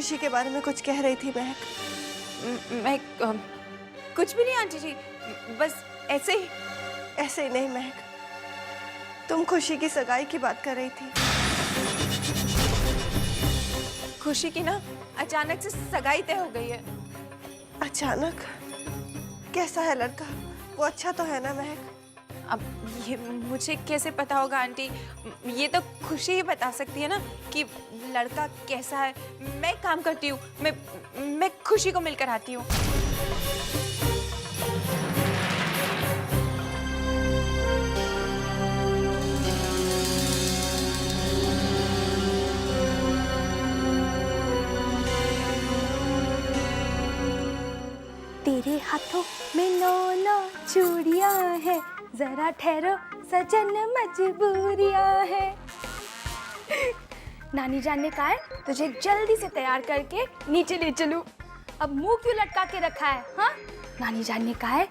खुशी के बारे में कुछ कह रही थी महक? मैं कुछ भी नहीं आंटी जी, बस ऐसे ही। ऐसे ही नहीं महक, तुम खुशी की सगाई की बात कर रही थी। खुशी की ना अचानक से सगाई तय हो गई है। अचानक? कैसा है लड़का? वो अच्छा तो है ना महक? अब ये मुझे कैसे पता होगा आंटी? ये तो खुशी ही बता सकती है ना कि लड़का कैसा है। मैं काम करती हूँ, मैं खुशी को मिलकर आती हूँ। तेरे हाथों में 9 चूड़ियां है, जरा ठहरो सजन मजबूरियां है। नानी जान ने कहा है तुझे जल्दी से तैयार करके नीचे ले चलूं। अब मुंह क्यों लटका के रखा है? हाँ, नानी जान ने कहा है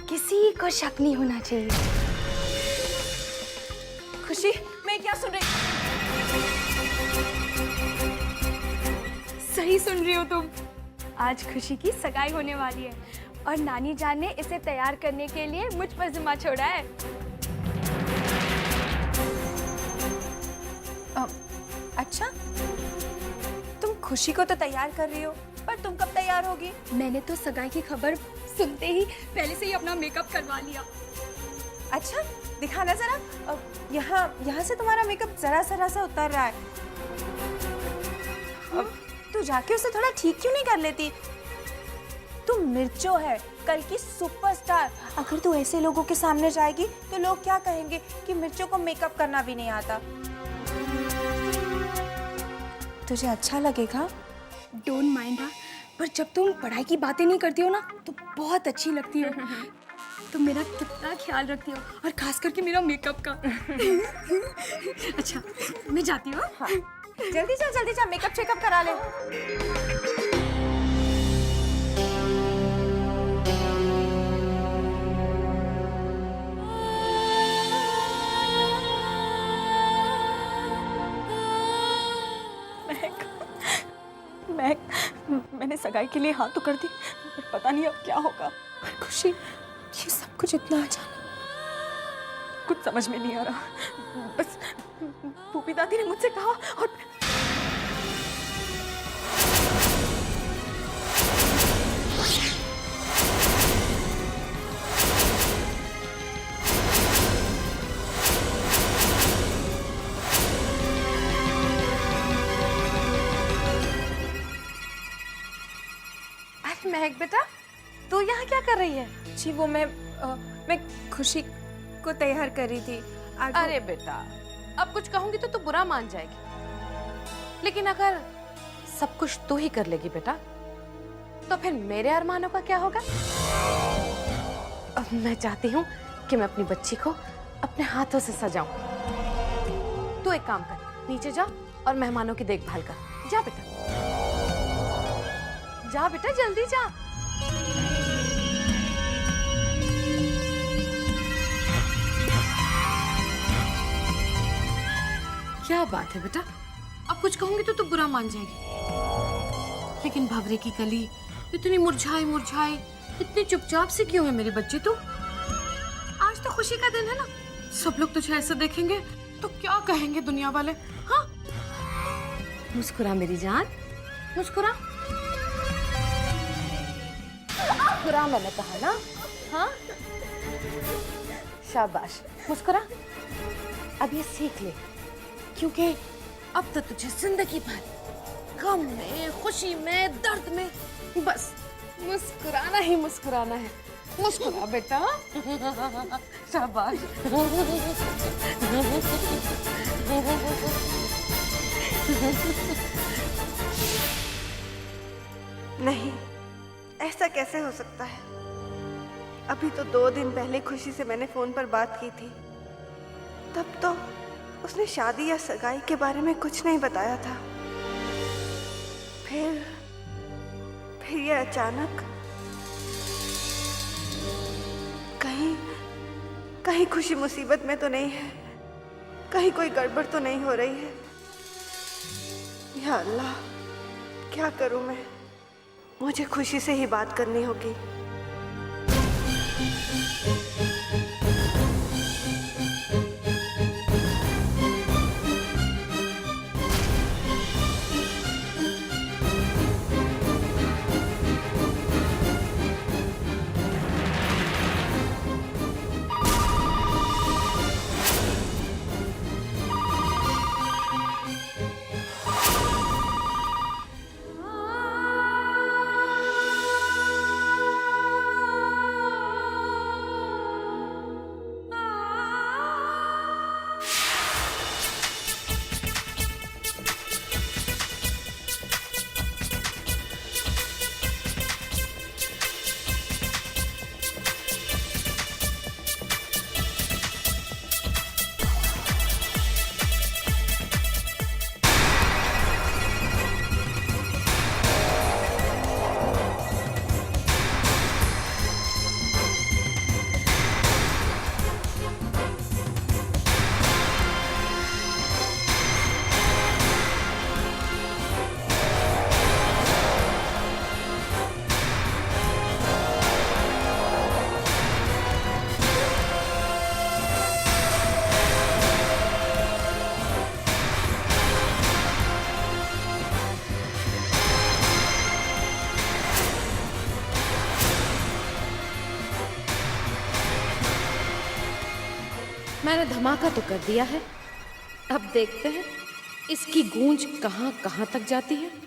किसी को शक नहीं होना चाहिए। खुशी, मैं क्या सुन रही? सही सुन रही हो तुम। आज खुशी की सगाई होने वाली है और नानी जान ने इसे तैयार करने के लिए मुझ पर जिम्मा छोड़ा है। अच्छा, तुम खुशी को तो तैयार कर रही हो, पर तुम कब तैयार होगी? मैंने तो सगाई की खबर सुनते ही पहले से ही अपना मेकअप करवा लिया। अच्छा, दिखाना जरा। यहाँ से तुम्हारा मेकअप जरा सा उतर रहा है। अब तू जाके उसे थोड़ा ठीक क्यों नहीं कर लेती? तू मिर्चो है, कल की सुपरस्टार। अगर तू ऐसे लोगों के सामने जाएगी तो लोग क्या कहेंगे कि मिर्चो को मेकअप करना भी नहीं आता। तुझे अच्छा लगेगा? डोंट माइंड हाँ, पर जब तुम पढ़ाई की बातें नहीं करती हो ना तो बहुत अच्छी लगती हो। तुम मेरा कितना ख्याल रखती हो और खास करके मेरा मेकअप का। अच्छा, मैं जाती हूँ। हाँ, जल्दी जा, मेकअप चेकअप करा ले। मैंने सगाई के लिए हाँ तो कर दी, पर पता नहीं अब क्या होगा। पर खुशी, ये सब कुछ इतना अचानक, कुछ समझ में नहीं आ रहा। बस भूपी दादी ने मुझसे कहा और महक बेटा, तू यहाँ क्या कर रही है? जी वो मैं खुशी को तैयार कर रही थी। अरे बेटा, अब कुछ कहूंगी तो तू बुरा मान जाएगी, लेकिन अगर सब कुछ तू ही कर लेगी बेटा तो फिर मेरे अरमानों का क्या होगा? अब मैं चाहती हूँ कि मैं अपनी बच्ची को अपने हाथों से सजाऊं। तू एक काम कर, नीचे जा और मेहमानों की देखभाल कर। जा बेटा, जा बेटा, जल्दी जा। क्या बात है बेटा, अब कुछ कहूंगी तो तू बुरा मान जाएगी, लेकिन भंवरे की कली इतनी मुरझाई इतनी चुपचाप से क्यों है मेरी बच्ची तू? आज तो खुशी का दिन है ना, सब लोग तुझे ऐसे देखेंगे तो क्या कहेंगे दुनिया वाले? हाँ, मुस्कुरा मेरी जान, मुस्कुरा। मुस्कुरा मैंने कहा ना। हाँ, शाबाश, मुस्कुरा। अब ये सीख ले, क्योंकि अब तो तुझे जिंदगी भर गम में, खुशी में, दर्द में बस मुस्कुराना ही मुस्कुराना है। मुस्कुरा बेटा, शाबाश। नहीं, ऐसा कैसे हो सकता है? अभी तो 2 दिन पहले खुशी से मैंने फोन पर बात की थी, तब तो उसने शादी या सगाई के बारे में कुछ नहीं बताया था। फिर ये अचानक, कहीं खुशी मुसीबत में तो नहीं है? कहीं कोई गड़बड़ तो नहीं हो रही है? या अल्लाह, क्या करूं मैं? मुझे खुशी से ही बात करनी होगी। मैंने धमाका तो कर दिया है, अब देखते हैं इसकी गूंज कहां कहां तक जाती है।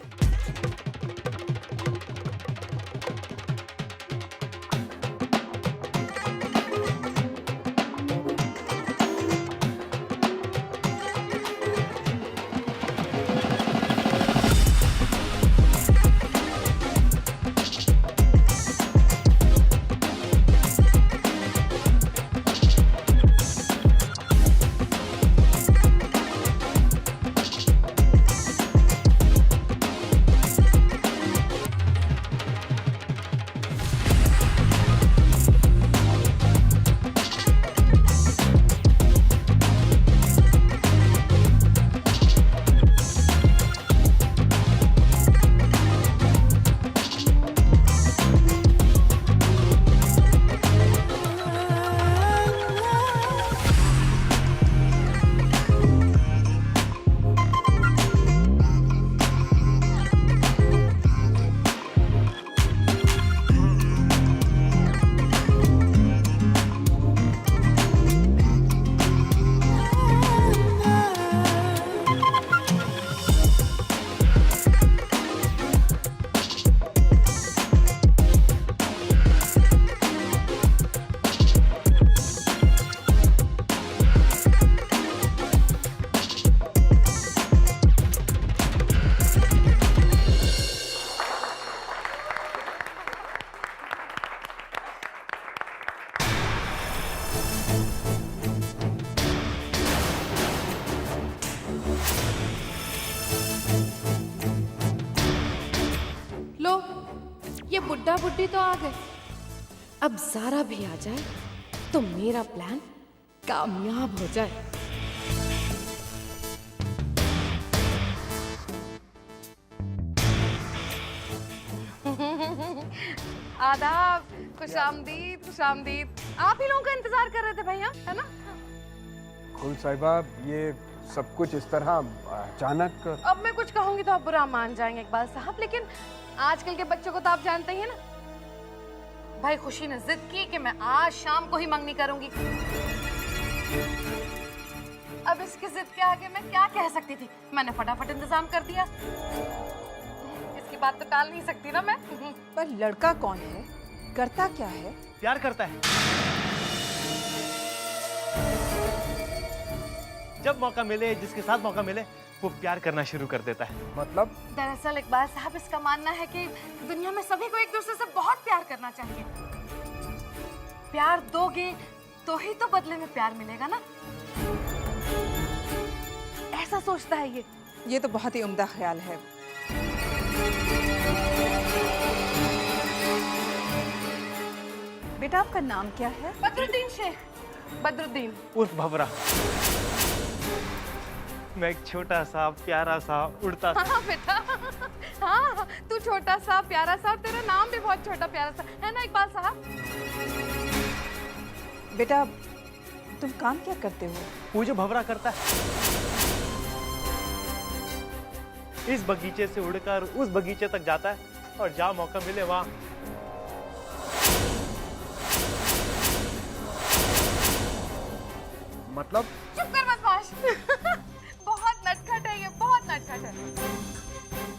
ये बुड्ढा बुड्ढी तो आ गए, अब ज़ारा भी आ जाए तो मेरा प्लान कामयाब हो जाए। आदाब, खुशामदीद खुशामदीद। आप ही लोगों का इंतजार कर रहे थे भैया, है ना? कुल साहिबा, ये सब कुछ इस तरह अचानक। अब मैं कुछ कहूंगी तो आप बुरा मान जाएंगे इकबाल साहब, लेकिन आजकल के बच्चों को तो आप जानते ही हैं ना। भाई खुशी ने जिद की कि मैं आज शाम को ही मंगनी करूंगी। अब इसकी जिद के आगे मैं क्या कह सकती थी? मैंने फटाफट इंतजाम कर दिया। इसकी बात तो टाल नहीं सकती ना मैं। पर लड़का कौन है, करता क्या है? प्यार करता है। जब मौका मिले, जिसके साथ मौका मिले, वो प्यार करना शुरू कर देता है। मतलब? दरअसल इकबाल साहब, इसका मानना है कि दुनिया में सभी को एक दूसरे से बहुत प्यार करना चाहिए। प्यार दोगे तो ही तो बदले में प्यार मिलेगा ना, ऐसा सोचता है ये तो बहुत ही उम्दा ख्याल है। बेटा, आपका नाम क्या है? बदरुद्दीन शेख। बदरुद्दीन उर्फ भवरा। मैं एक छोटा सा प्यारा सा उड़ता सा। हाँ बेटा, हाँ, तू छोटा सा प्यारा सा, तेरा नाम भी बहुत छोटा प्यारा सा है ना इकबाल साहब। बेटा तुम काम क्या करते हो? वो जो भंवरा करता है, इस बगीचे से उड़कर उस बगीचे तक जाता है और जहाँ मौका मिले वहां मतलब चुप कर बदमाश। बहुत नटखट है ये, बहुत नटखट है।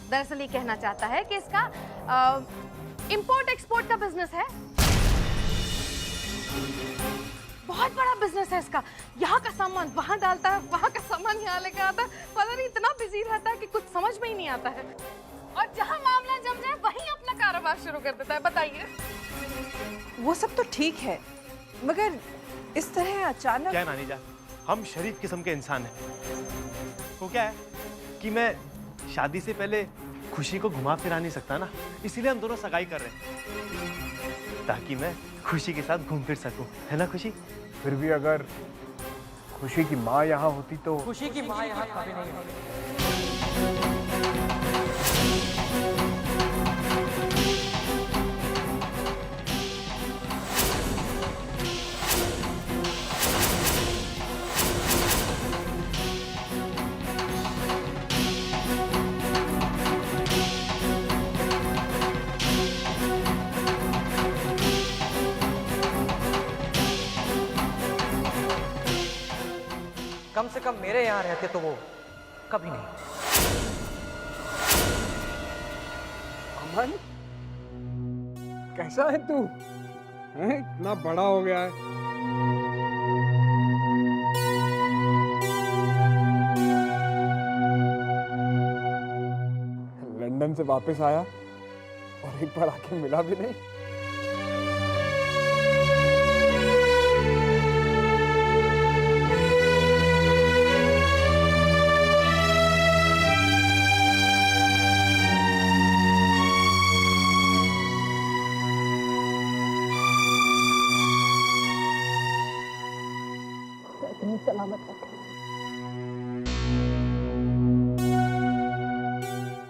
दरअसल ये कहना चाहता है कि इसका इंपोर्ट एक्सपोर्ट का बिजनेस है, बहुत बड़ा बिजनेस है इसका। यहाँ का सामान वहाँ डालता है, वहाँ का सामान यहाँ लेकर आता है। पता नहीं इतना बिजी रहता है कि कुछ समझ में ही नहीं आता है। और जहाँ मामला जम जाए वहीं अपना कारोबार शुरू कर देता है। बताइए। वो सब तो ठीक है, मगर इस तरह अचानक। क्या नानी जान, हम शरीफ किस्म के इंसान हैं। वो क्या है कि मैं शादी से पहले खुशी को घुमा फिरा नहीं सकता ना, इसीलिए हम दोनों सगाई कर रहे हैं ताकि मैं खुशी के साथ घूम फिर सकूं, है ना खुशी? फिर भी अगर खुशी की माँ यहाँ होती तो। खुशी की माँ यहाँ कभी नहीं होती। कम से कम मेरे यहाँ रहते तो वो कभी नहीं। अमन, कैसा है तू? हैं? इतना बड़ा हो गया है। लंदन से वापस आया और एक बार आके मिला भी नहीं।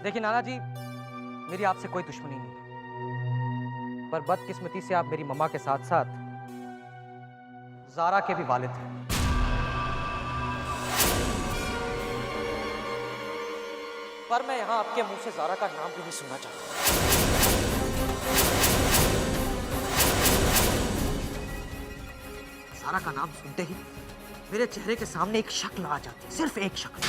देखिए नाना जी, मेरी आपसे कोई दुश्मनी नहीं, पर बदकिस्मती से आप मेरी मम्मा के साथ साथ ज़ारा के भी वालिद हैं। पर मैं यहाँ आपके मुंह से ज़ारा का नाम भी नहीं सुनना चाहता। ज़ारा का नाम सुनते ही मेरे चेहरे के सामने एक शक्ल आ जाती है, सिर्फ एक शक्ल,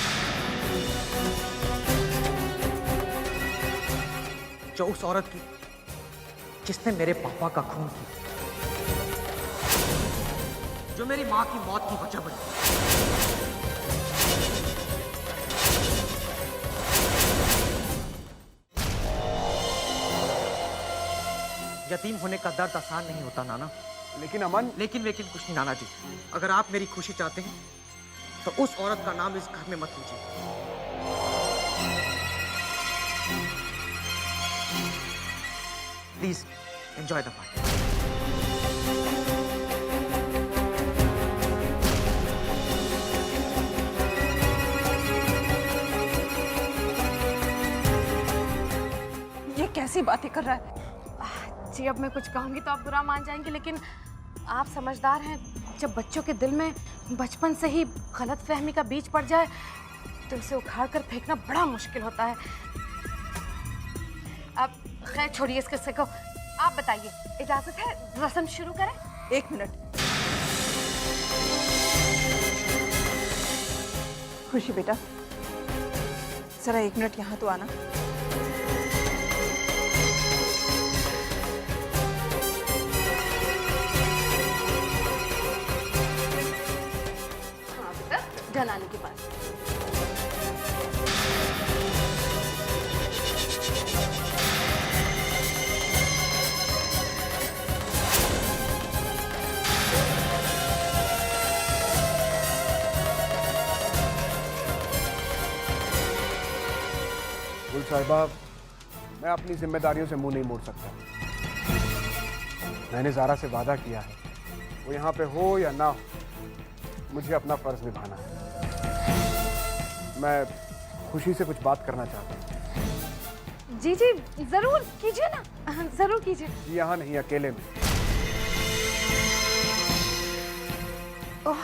जो उस औरत की जिसने मेरे पापा का खून किया, जो मेरी माँ की मौत की वजह बनी। यतीम होने का दर्द आसान नहीं होता नाना। लेकिन अमन, लेकिन कुछ नहीं नाना जी, अगर आप मेरी खुशी चाहते हैं तो उस औरत का नाम इस घर में मत लीजिए। Please enjoy the party. ये कैसी बातें कर रहा है? जी अब मैं कुछ कहूँगी तो आप बुरा मान जाएंगे, लेकिन आप समझदार हैं। जब बच्चों के दिल में बचपन से ही गलतफहमी का बीज पड़ जाए तो उसे उखाड़ कर फेंकना बड़ा मुश्किल होता है। अब खैर छोड़िए इस किस्से को, आप बताइए, इजाजत है रस्म शुरू करें? एक मिनट। खुशी बेटा, जरा एक मिनट यहाँ तो आना। हाँ बेटा, जनानी के पास। गुल साहिबा, मैं अपनी जिम्मेदारियों से मुंह नहीं मोड़ सकता। मैंने ज़ारा से वादा किया है, वो यहाँ पे हो या ना हो, मुझे अपना फर्ज निभाना है। मैं खुशी से कुछ बात करना चाहता हूँ। जी जी जरूर कीजिए ना, जरूर कीजिए। यहाँ नहीं, अकेले में। ओह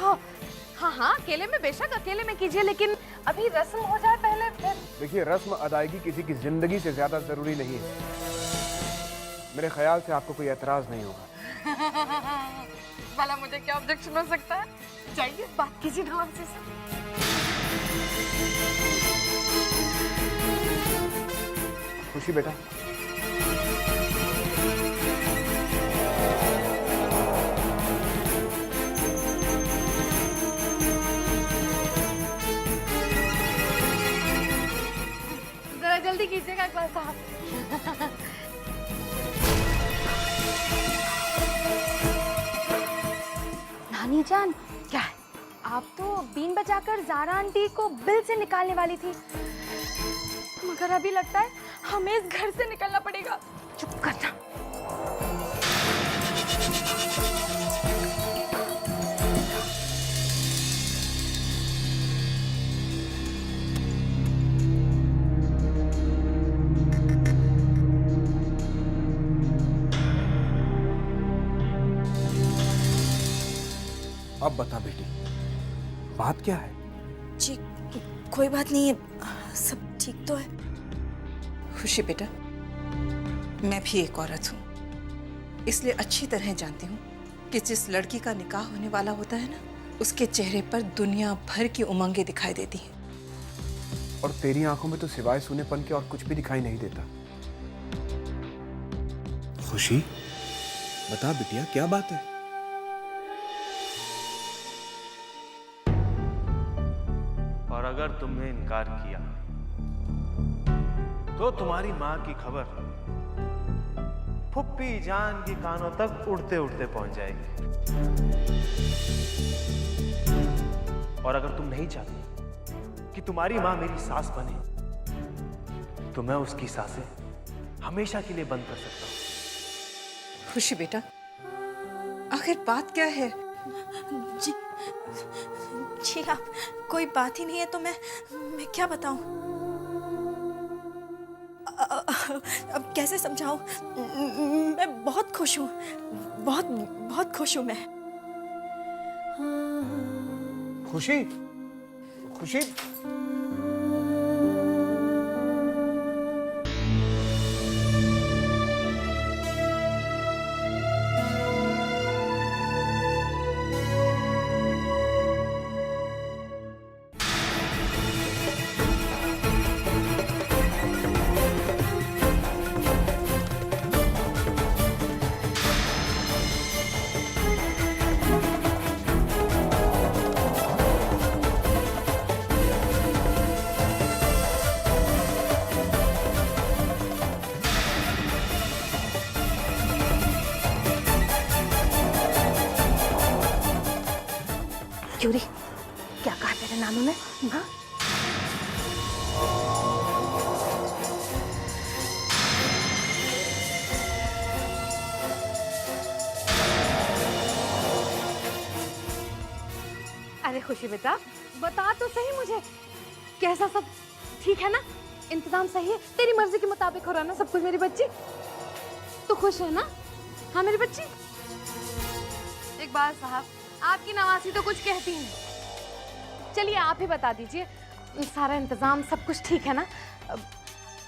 हाँ हाँ, अकेले में, बेशक अकेले में कीजिए, लेकिन अभी रस्म हो जाए पहले फिर। देखिए, रस्म अदायगी किसी की जिंदगी से ज्यादा जरूरी नहीं है। मेरे ख्याल से आपको कोई एतराज नहीं होगा। भला मुझे क्या ऑब्जेक्शन हो सकता है? चाहिए बात कीजिए ना हमसे। खुशी बेटा, जरा जल्दी कीजिएगा इकबाल साहब। नानी जान, क्या है? आप तो बीन बजाकर ज़ारा आंटी को बिल से निकालने वाली थी, मगर अभी लगता है हमें इस घर से निकलना पड़ेगा। चुप कर जा। अब बता बेटी, बात क्या है? जी कोई बात नहीं है, सब ठीक तो है। खुशी बेटा, मैं भी एक औरत हूँ, इसलिए अच्छी तरह जानती हूँ कि जिस लड़की का निकाह होने वाला होता है ना, उसके चेहरे पर दुनिया भर की उमंगें दिखाई देती हैं। और तेरी आंखों में तो सिवाय सूनेपन के और कुछ भी दिखाई नहीं देता। खुशी, बता बिटिया, क्या बात है? और अगर तुमने इनकार किया तो तुम्हारी मां की खबर फुप्पी जान की कानों तक उड़ते उड़ते पहुंच जाएगी। और अगर तुम नहीं चाहती कि तुम्हारी मां मेरी सास बने, तो मैं उसकी सांसें हमेशा के लिए बंद कर सकता हूं। खुशी बेटा, आखिर बात क्या है? जी जी आप, कोई बात ही नहीं है तो मैं क्या बताऊं? अब कैसे समझाऊं? मैं बहुत खुश हूँ, बहुत बहुत खुश हूँ मैं। खुशी, खुशी, क्यों रे, क्या कहा तेरे नानू ने? हाँ? अरे खुशी बेटा, बता तो सही मुझे, कैसा सब ठीक है ना? इंतजाम सही है? तेरी मर्जी के मुताबिक हो रहा ना सब कुछ? मेरी बच्ची तू खुश है ना? हाँ मेरी बच्ची। इकबाल साहब, आपकी नवासी तो कुछ कहती नहीं। चलिए आप ही बता दीजिए, सारा इंतजाम सब कुछ ठीक है ना?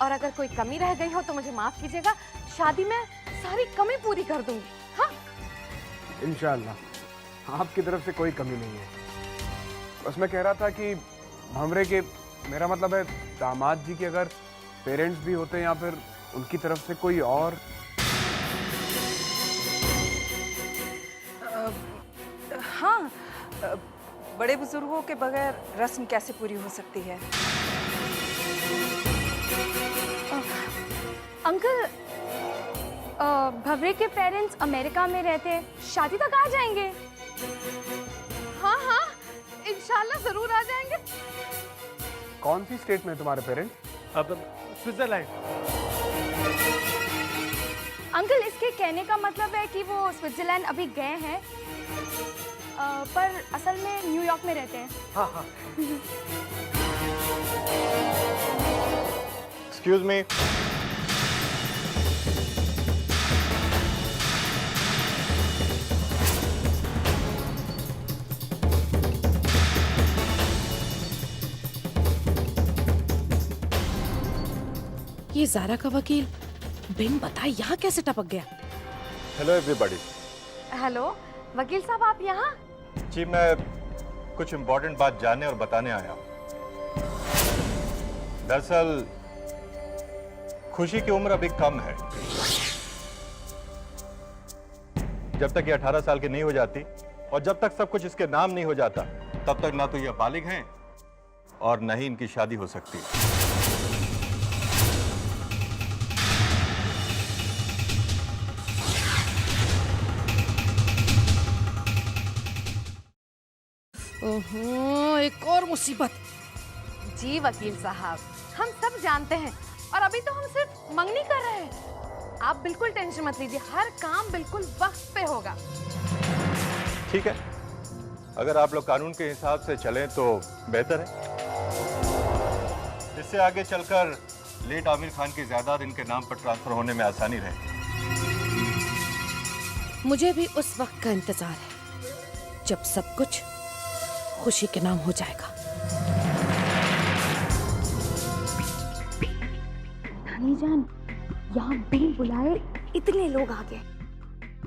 और अगर कोई कमी रह गई हो तो मुझे माफ कीजिएगा, शादी में सारी कमी पूरी कर दूंगी। हाँ इंशाअल्लाह आपकी तरफ से कोई कमी नहीं है। बस मैं कह रहा था कि भंवरे के, मेरा मतलब है दामाद जी के अगर पेरेंट्स भी होते या फिर उनकी तरफ से कोई और। हाँ, बड़े बुजुर्गों के बगैर रस्म कैसे पूरी हो सकती है? अंकल, भवरे के पेरेंट्स अमेरिका में रहते हैं, शादी तक आ जाएंगे। हाँ हाँ, इंशाल्लाह जरूर आ जाएंगे। कौन सी स्टेट में है तुम्हारे पेरेंट्स? अब स्विट्जरलैंड। अंकल, इसके कहने का मतलब है कि वो स्विट्जरलैंड अभी गए हैं, पर असल में न्यूयॉर्क में रहते हैं। हाँ हाँ। Excuse me. ये ज़ारा का वकील बिन बताए यहाँ कैसे टपक गया? Hello everybody. हेलो वकील साहब, आप यहाँ? जी मैं कुछ इम्पोर्टेंट बात जानने और बताने आया हूँ। दरअसल खुशी की उम्र अभी कम है। जब तक ये 18 साल की नहीं हो जाती और जब तक सब कुछ इसके नाम नहीं हो जाता, तब तक ना तो ये बालिग हैं और न ही इनकी शादी हो सकती। ओहो, एक और मुसीबत। जी वकील साहब, हम सब जानते हैं और अभी तो हम सिर्फ मंगनी कर रहे हैं। आप बिल्कुल टेंशन मत लीजिए, हर काम बिल्कुल वक्त पे होगा। ठीक है, अगर आप लोग कानून के हिसाब से चलें तो बेहतर है। इससे आगे चलकर लेट आमिर खान की जायदाद इनके नाम पर ट्रांसफर होने में आसानी रहे। मुझे भी उस वक्त का इंतजार है जब सब कुछ खुशी के नाम हो जाएगा। नानी जान, यहाँ बिन बुलाए इतने लोग आ गए,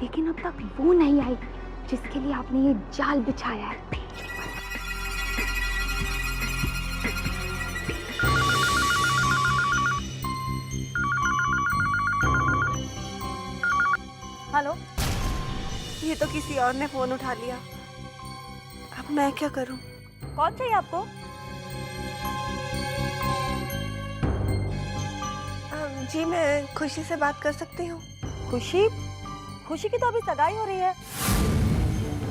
लेकिन अब तक वो नहीं आई जिसके लिए आपने ये जाल बिछाया है। हेलो, ये तो किसी और ने फोन उठा लिया। अब मैं क्या करूं? कौन चाहिए आपको? जी मैं खुशी से बात कर सकती हूँ? खुशी? खुशी की तो अभी सगाई हो रही है,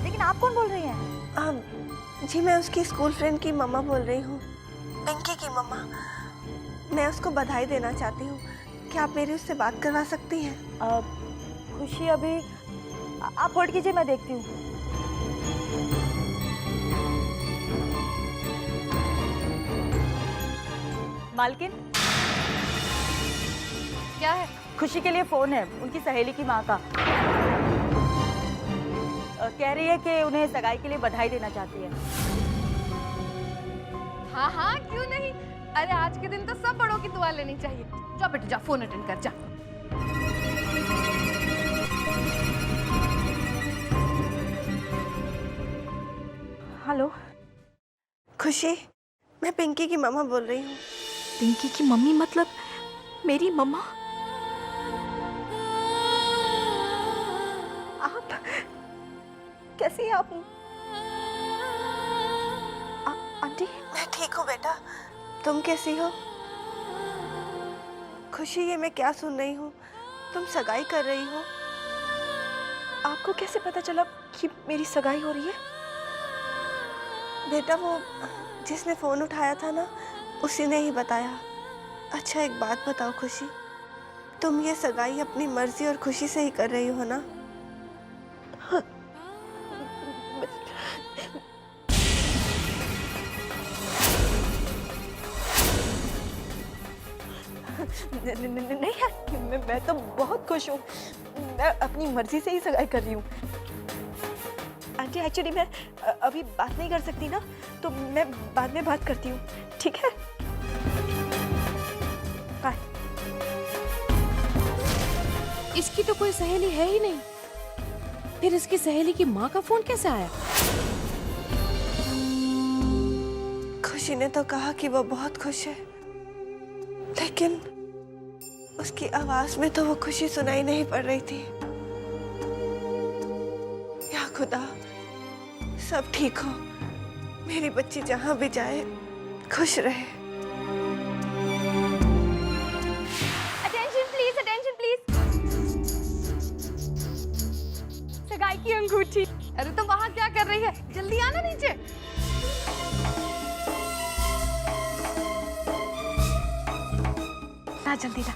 लेकिन आप कौन बोल रही हैं? जी मैं उसकी स्कूल फ्रेंड की मम्मा बोल रही हूँ, पिंकी की मम्मा। मैं उसको बधाई देना चाहती हूँ। क्या आप मेरी उससे बात करवा सकती हैं? खुशी अभी, आप होल्ड कीजिए, मैं देखती हूँ। मालकिन, क्या है? खुशी के लिए फोन है, उनकी सहेली की माँ का। कह रही है कि उन्हें सगाई के लिए बधाई देना चाहती है। हाँ हाँ, क्यों नहीं। अरे आज के दिन तो सब बड़ों की दुआ लेनी चाहिए। जा बेटा जा, फोन अटेंड कर जा। हेलो खुशी, मैं पिंकी की मम्मा बोल रही हूँ। पिंकी की मम्मी मतलब मेरी मम्मा? आप कैसी हैं आप? आंटी, मैं ठीक हूँ बेटा, तुम कैसी हो? खुशी, ये मैं क्या सुन रही हूँ? तुम सगाई कर रही हो? आपको कैसे पता चला कि मेरी सगाई हो रही है? बेटा वो जिसने फोन उठाया था ना, उसी ने ही बताया। अच्छा एक बात बताओ खुशी, तुम ये सगाई अपनी मर्जी और खुशी से ही कर रही हो ना? नहीं है, मैं तो बहुत खुश हूँ। मैं अपनी मर्जी से ही सगाई कर रही हूँ। आंटी एक्चुअली मैं अभी बात नहीं कर सकती ना, तो मैं बाद में बात करती हूँ, ठीक है? बाय। इसकी तो कोई सहेली है ही नहीं, फिर इसकी सहेली की माँ का फोन कैसे आया? खुशी ने तो कहा कि वो बहुत खुश है, लेकिन उसकी आवाज में तो वो खुशी सुनाई नहीं पड़ रही थी। या खुदा, सब ठीक हो, मेरी बच्ची जहां भी जाए खुश रहे। Attention please, attention please. सगाई की अंगूठी। अरे तो वहाँ क्या कर रही है? जल्दी आना नीचे। ना जल्दी ना।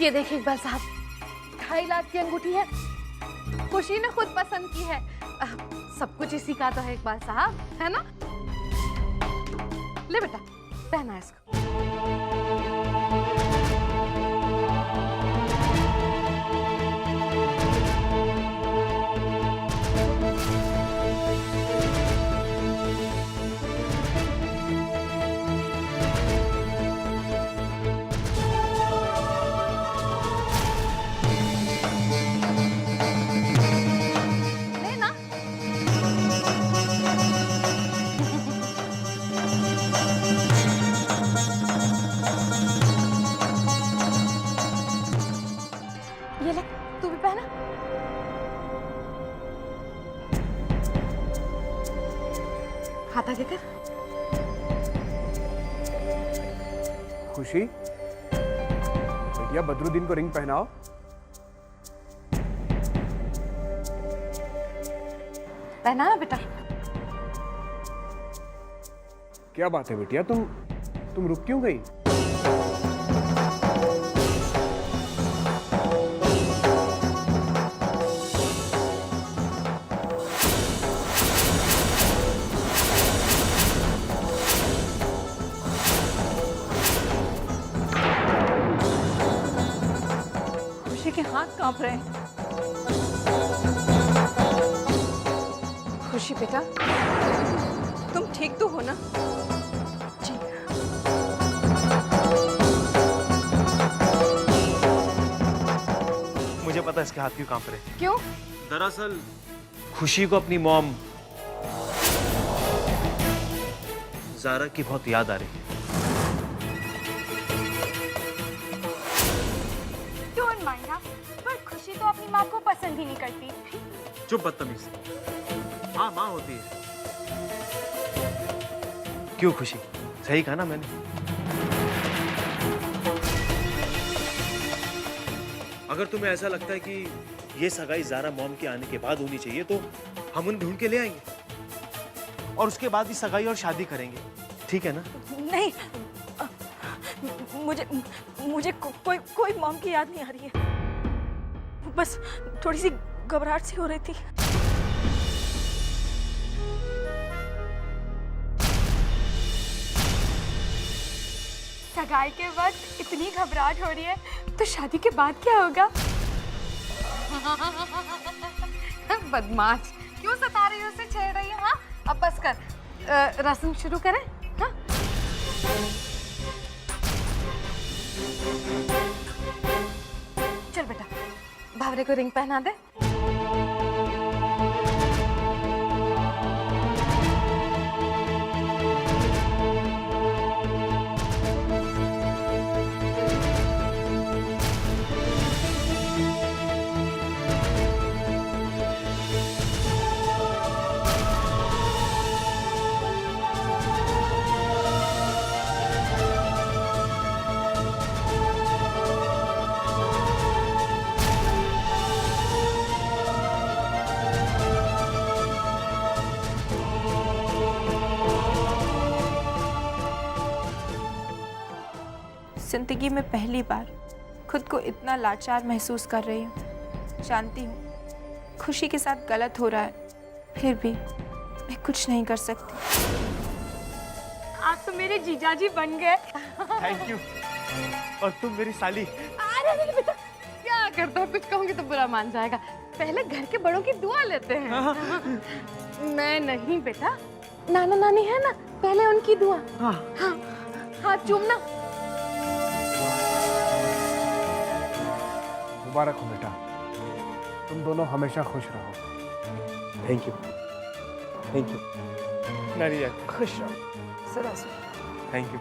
ये देखिए इकबाल साहब, 2.5 लाख की अंगूठी है, खुशी ने खुद पसंद की है। सब कुछ इसी का तो है इकबाल साहब, है ना? ले बेटा, पहना इसको। हाथ आगे कर। खुशी, बेटिया बदरुद्दीन को रिंग पहनाओ। पहना ना बेटा। क्या बात है बेटिया, तुम रुक क्यों गई? खुशी के हाथ कांप रहे हैं। खुशी बेटा, तुम ठीक तो हो ना? जी। मुझे पता है इसके हाथ क्यों कांप रहे हैं। क्यों? दरअसल खुशी को अपनी मॉम ज़ारा की बहुत याद आ रही है। डोंट माइंड हाँ, पर खुशी तो अपनी माँ को पसंद ही नहीं करती। चुप बदतमीज। हाँ, माँ होती है। क्यों खुशी, सही कहा ना मैंने? अगर तुम्हें ऐसा लगता है कि ये सगाई ज़ारा मॉम के आने के बाद होनी चाहिए तो हम उन्हें ढूंढ के ले आएंगे और उसके बाद ही सगाई और शादी करेंगे, ठीक है ना? नहीं, मुझे कोई मॉम की याद नहीं आ रही है। बस थोड़ी सी घबराहट सी हो रही थी। सगाई के वक्त इतनी घबराहट हो रही है तो शादी के बाद क्या होगा? बदमाश, क्यों सता रही हो, उसे छेड़ रही है? हाँ, अब बस कर। रस्म शुरू करें? हाँ? चल बेटा, भावरे को रिंग पहना दे। जिंदगी में पहली बार खुद को इतना लाचार महसूस कर रही हूँ। जानती हूँ खुशी के साथ गलत हो रहा है, फिर भी मैं कुछ नहीं कर सकती। आप तो मेरे जीजाजी बन गए। Thank you. और तुम मेरी साली। अरे नहीं बेटा, क्या करता है, कुछ कहूंगी तो बुरा मान जाएगा। पहले घर के बड़ों की दुआ लेते हैं। मैं नहीं बेटा, नाना नानी है ना, पहले उनकी दुआ। हाँ, हाथ चूमना। मुबारक हो बेटा, तुम दोनों हमेशा खुश रहो। Thank you, thank you. नानी जान खुश रहो, सदा से। Thank you.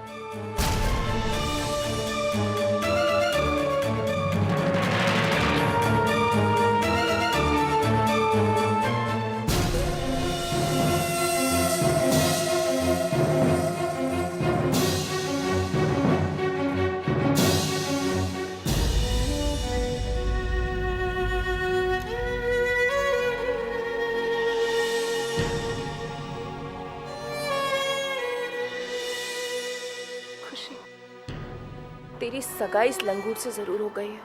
तेरी सगाई इस लंगूर से जरूर हो गई है,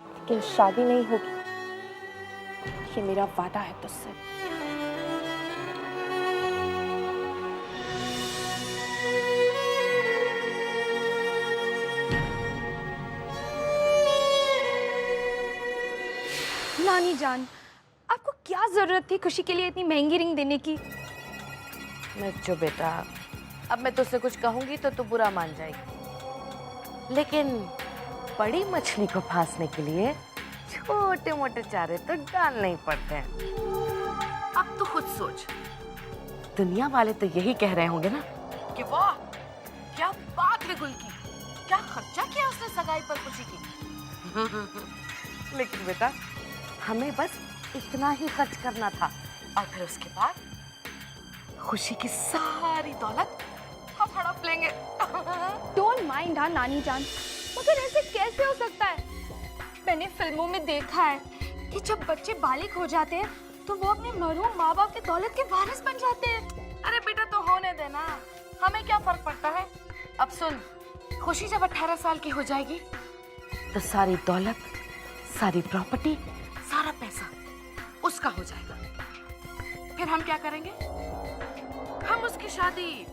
लेकिन शादी नहीं होगी, ये मेरा वादा है तुझसे। नानी जान, आपको क्या जरूरत थी खुशी के लिए इतनी महंगी रिंग देने की? मिर्चो बेटा, अब मैं तुझसे कुछ कहूंगी तो तू बुरा मान जाएगी, लेकिन बड़ी मछली को फांसने के लिए छोटे मोटे चारे तो डालने ही पड़ते हैं। अब तू खुद सोच, दुनिया वाले तो यही कह रहे होंगे ना कि वाह क्या बात है गुल की, क्या खर्चा किया उसने सगाई पर खुशी की। लेकिन बेटा हमें बस इतना ही खर्च करना था और फिर उसके बाद खुशी की सारी दौलत हम हड़प लेंगे। डोंट माइंड हाँ नानी जान, मगर ऐसे कैसे हो सकता है? मैंने फिल्मों में देखा है कि जब बच्चे बालिग हो जाते हैं तो वो अपने मरहूम माँ बाप की दौलत के वारिस बन जाते हैं। अरे बेटा तो होने देना, हमें क्या फर्क पड़ता है। अब सुन, खुशी जब 18 साल की हो जाएगी तो सारी दौलत, सारी प्रॉपर्टी, सारा पैसा उसका हो जाएगा। फिर हम क्या करेंगे? हम उसकी शादी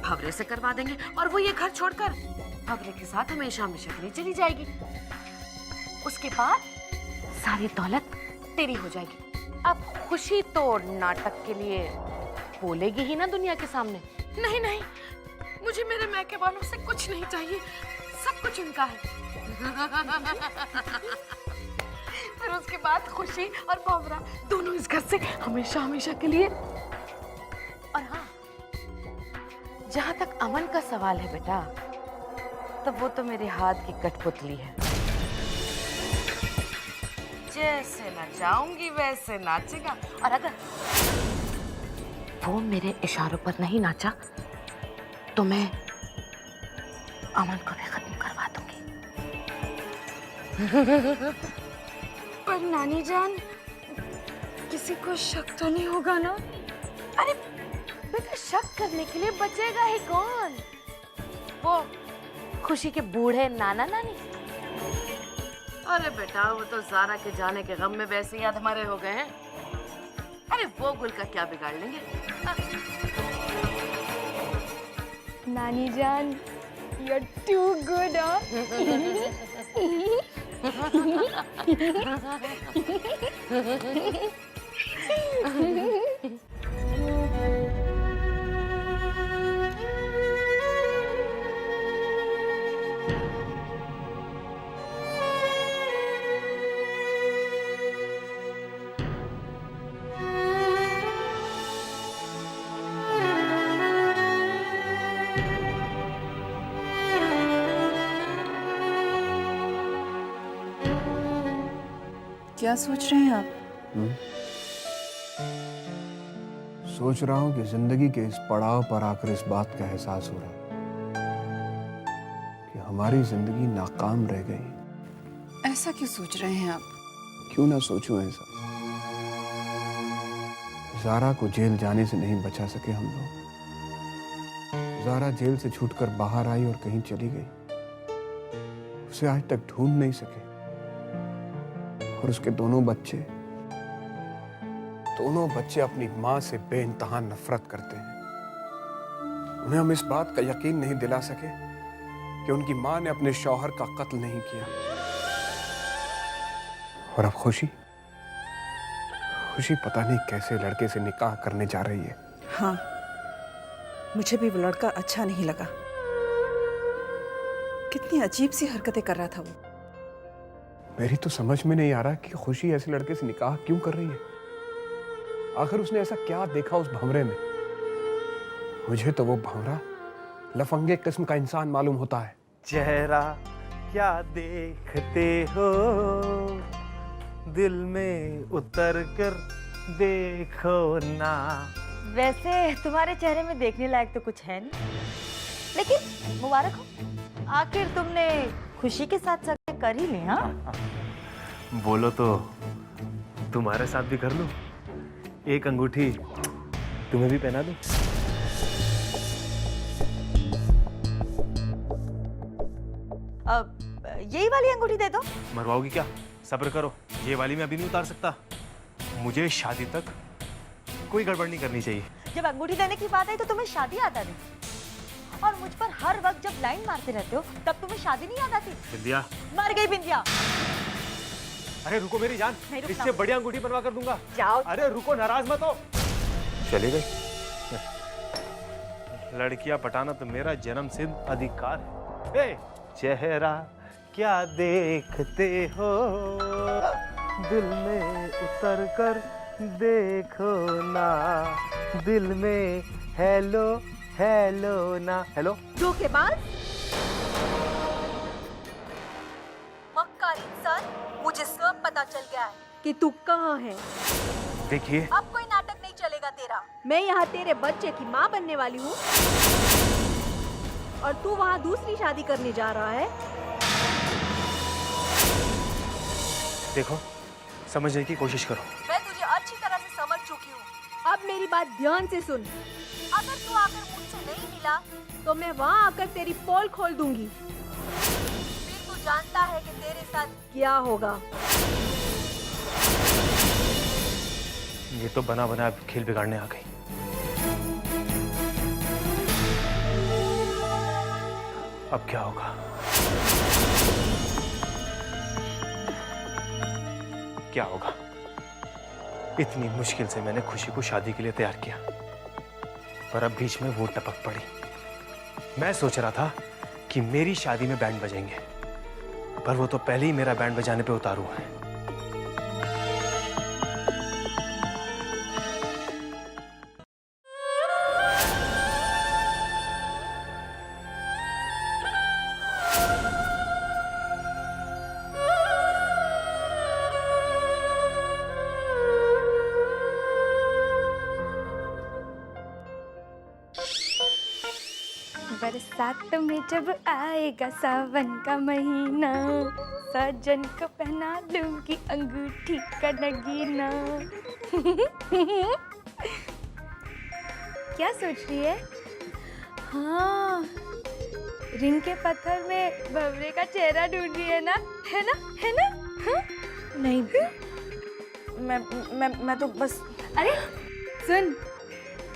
भवरे से करवा देंगे और वो ये घर छोड़कर भवरे के साथ हमेशा हमेशा के लिए चली जाएगी। उसके बाद सारी दौलत तेरी हो जाएगी। अब खुशी तो नाटक के लिए बोलेगी ही ना दुनिया के सामने। नहीं नहीं, मुझे मेरे मैके वालों से कुछ नहीं चाहिए, सब कुछ उनका है। फिर उसके बाद खुशी और भंवरा दोनों इस घर से हमेशा हमेशा के लिए। और हाँ, जहां तक अमन का सवाल है बेटा, तब वो तो मेरे हाथ की कठपुतली है। जैसे नचाऊंगी वैसे नाचेगा, और अगर वो मेरे इशारों पर नहीं नाचा तो मैं अमन को भी खत्म करवा दूंगी। पर नानी जान, किसी को शक तो नहीं होगा ना? अरे बेटा, शक करने के लिए बचेगा ही कौन? वो खुशी के बूढ़े नाना नानी। अरे बेटा, वो तो ज़ारा के जाने के गम में वैसे ही अधमरे हो गए हैं। अरे वो गुल का क्या बिगाड़ लेंगे? नानी जान, you're too good, huh? क्या सोच रहे हैं आप? सोच रहा हूँ कि जिंदगी के इस पड़ाव पर आकर इस बात का एहसास हो रहा है कि हमारी जिंदगी नाकाम रह गई। ऐसा क्यों सोच रहे हैं आप? क्यों ना सोचूं ऐसा। ज़ारा को जेल जाने से नहीं बचा सके हम लोग। ज़ारा जेल से छूटकर बाहर आई और कहीं चली गई। उसे आज तक ढूंढ नहीं सके। और उसके दोनों बच्चे अपनी माँ से बेइंतहा नफरत करते हैं। उन्हें हम इस बात का यकीन नहीं दिला सके कि उनकी माँ ने अपने शौहर का कत्ल नहीं किया। और अब खुशी पता नहीं कैसे लड़के से निकाह करने जा रही है। हाँ, मुझे भी वो लड़का अच्छा नहीं लगा। कितनी अजीब सी हरकतें कर रहा था वो। मेरी तो समझ में नहीं आ रहा कि खुशी ऐसे लड़के से निकाह क्यों कर रही है। आखिर उसने ऐसा क्या देखा उस भंवरे में? मुझे तो वो भंवरा लफंगे किस्म का इंसान मालूम होता है। चेहरा क्या देखते हो, दिल में उतर कर देखो ना। वैसे तुम्हारे चेहरे में देखने लायक तो कुछ है नहीं, लेकिन मुबारक हो, आखिर तुमने खुशी के साथ सगाई कर ही ली। हाँ, बोलो तो तुम्हारे साथ भी कर लूं। एक अंगूठी तुम्हें भी पहना दूं। अब यही वाली अंगूठी दे दो। मरवाओगी क्या? सब्र करो, ये वाली मैं अभी नहीं उतार सकता। मुझे शादी तक कोई गड़बड़ नहीं करनी चाहिए। जब अंगूठी देने की बात आई तो तुम्हें शादी याद आ गई, और मुझ पर हर वक्त जब लाइन मारते रहते हो तब तुम्हें शादी नहीं याद आती। बिंदिया, मर गई बिंदिया। अरे रुको मेरी जान, इससे बढ़िया अंगूठी बनवा कर दूंगा। जाओ। अरे रुको, नाराज मत हो। चली गई। लड़कियां पटाना तो मेरा जन्मसिद्ध अधिकार है। चेहरा क्या देखते हो, दिल में उतर कर देखो ना, दिल में हेलो हेलो ना। हेलो धोखेबाज, मक्कार इंसान, मुझे सब पता चल गया है कि तू कहाँ है। देखिए, अब कोई नाटक नहीं चलेगा तेरा। मैं यहाँ तेरे बच्चे की माँ बनने वाली हूँ और तू वहाँ दूसरी शादी करने जा रहा है। देखो, समझने की कोशिश करो। मैं तुझे अच्छी तरह से समझ चुकी हूँ। अब मेरी बात ध्यान से सुन। अगर तू आकर मुझसे नहीं मिला तो मैं वहाँ आकर तेरी पोल खोल दूंगी। फिर तू जानता है कि तेरे साथ क्या होगा। ये तो बना बना खेल बिगाड़ने आ गई। अब क्या होगा? क्या होगा? इतनी मुश्किल से मैंने खुशी को शादी के लिए तैयार किया, पर अब बीच में वो टपक पड़ी। मैं सोच रहा था कि मेरी शादी में बैंड बजेंगे, पर वो तो पहले ही मेरा बैंड बजाने पे उतारू है। बरसात में जब आएगा सावन का महीना, सजन को पहना लूंगी अंगूठी का नगीना। क्या सोच रही है? हाँ, रिंग के पत्थर में भंवरे का चेहरा ढूंढ रही है ना? है ना? है ना? हाँ? नहीं, मैं तो बस। अरे सुन,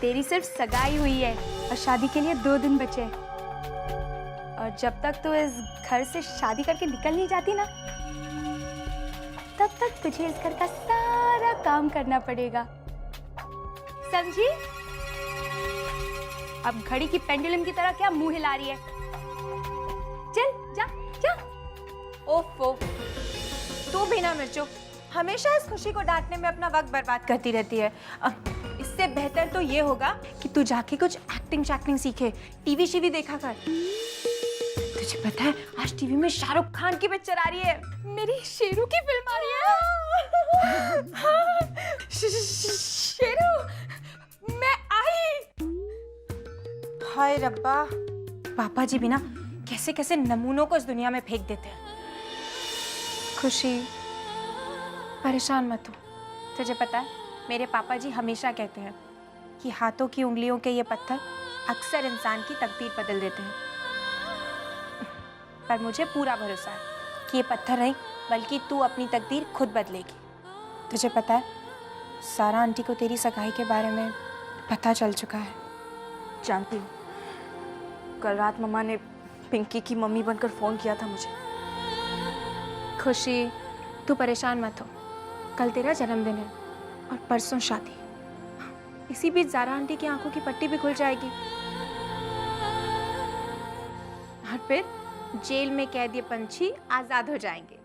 तेरी सिर्फ सगाई हुई है और शादी के लिए 2 दिन बचे हैं। और जब तक तू इस घर से शादी करके निकल नहीं जाती ना, तब तक तुझे इस घर का सारा काम करना पड़ेगा, समझी? अब घड़ी की पेंडुलम की तरह क्या मुंह हिला रही है? चल जा जा। ओफो, तू भी ना मिर्चो, हमेशा इस खुशी को डांटने में अपना वक्त बर्बाद करती रहती है। इससे बेहतर तो ये होगा कि तू जाके कुछ एक्टिंग सीखे, टीवी शीवी देखा कर। तुझे पता है आज टीवी में शाहरुख खान की पिक्चर आ रही है। मेरी शेरू की फिल्म आ रही है। हाँ, शेरू, मैं आई। हाय रब्बा, पापा जी भी ना कैसे कैसे नमूनों को इस दुनिया में फेंक देते हैं। खुशी, परेशान मत हो। तुझे पता है मेरे पापा जी हमेशा कहते हैं कि हाथों की उंगलियों के ये पत्थर अक्सर इंसान की तकदीर बदल देते हैं, पर मुझे पूरा भरोसा है कि ये पत्थर नहीं बल्कि तू अपनी तकदीर खुद बदलेगी। तुझे पता है सारा आंटी को तेरी सगाई के बारे में पता चल चुका है। जानती हूँ, कल रात मम्मा ने पिंकी की मम्मी बनकर फोन किया था मुझे। खुशी, तू परेशान मत हो, कल तेरा जन्मदिन है और परसों शादी। इसी बीच ज़ारा आंटी की आंखों की पट्टी भी खुल जाएगी और फिर जेल में कैद ये पंछी आजाद हो जाएंगे।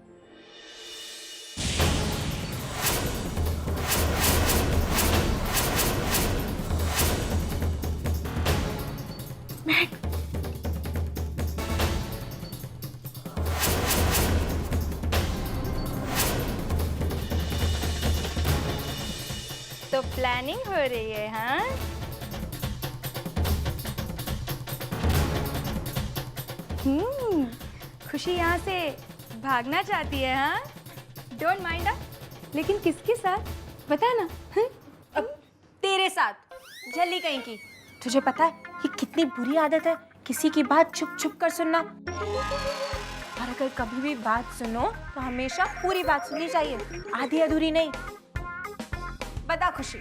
तो प्लानिंग हो रही है, हाँ? खुशी यहाँ से भागना चाहती है, हाँ? डोंट माइंड अ, लेकिन किसके साथ बता ना? अब तेरे साथ, जल्दी कहीं की। तुझे पता है ये कितनी बुरी आदत है किसी की बात छुप छुप कर सुनना। और अगर कभी भी बात सुनो तो हमेशा पूरी बात सुननी चाहिए, आधी अधूरी नहीं। बता खुशी,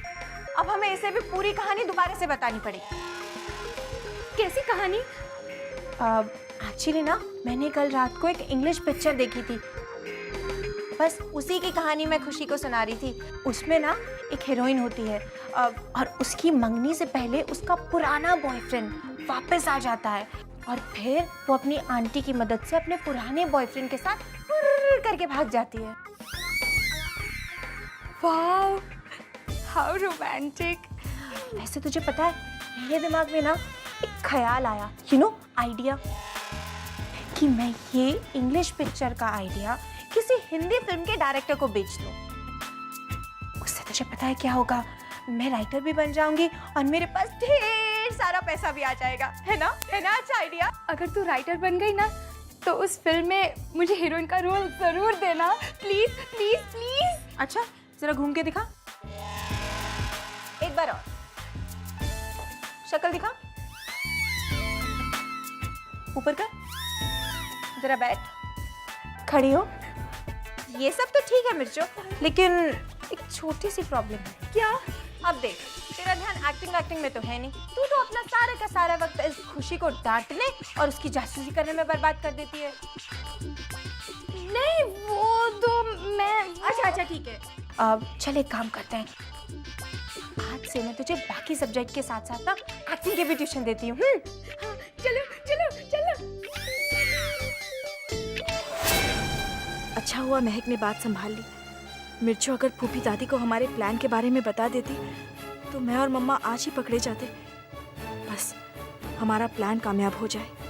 अब हमें इसे भी पूरी कहानी दोबारा से बतानी पड़ेगी। कैसी कहानी? एक्चुअली ना मैंने कल रात को एक इंग्लिश पिक्चर देखी थी, बस उसी की कहानी मैं खुशी को सुना रही थी। उसमें ना एक हीरोइन होती है और उसकी मंगनी से पहले उसका पुराना बॉयफ्रेंड वापस आ जाता है और फिर वो अपनी आंटी की मदद से अपने पुराने बॉयफ्रेंड के साथ करके भाग जाती है। Wow, how romantic. वैसे तुझे पता है मेरे दिमाग में ना एक ख्याल आया, आइडिया, कि मैं ये इंग्लिश पिक्चर का आइडिया किसी हिंदी फिल्म के डायरेक्टर को बेच दूं। उससे तुझे पता है क्या होगा? मैं राइटर भी बन जाऊंगी और मेरे पास ढेर सारा पैसा भी आ जाएगा, है ना? है ना अच्छा आइडिया? अगर तू राइटर बन गई ना तो उस फिल्म में मुझे हीरोइन का रोल जरूर देना, प्लीज प्लीज प्लीज। अच्छा जरा घूम के दिखा, एक बार और शक्ल दिखा, ऊपर कर, जरा बैठ, खड़ी हो। ये सब तो ठीक है मिर्चो, लेकिन एक छोटी सी प्रॉब्लम है। क्या? अब देख, तेरा ध्यान एक्टिंग में तो है नहीं, तू तो अपना सारे का सारा वक्त इस खुशी को डांटने और उसकी जासूसी करने में बर्बाद कर देती है। नहीं वो तो मैं। अच्छा ठीक है, अब चल एक काम करते हैं, आज से मैं तुझे बाकी सब्जेक्ट के साथ साथ ना एक्टिंग के भी ट्यूशन देती हूँ। हाँ, चलो चलो चलो। अच्छा हुआ महक ने बात संभाल ली। मिर्चो अगर फूफी दादी को हमारे प्लान के बारे में बता देती तो मैं और मम्मा आज ही पकड़े जाते। बस हमारा प्लान कामयाब हो जाए।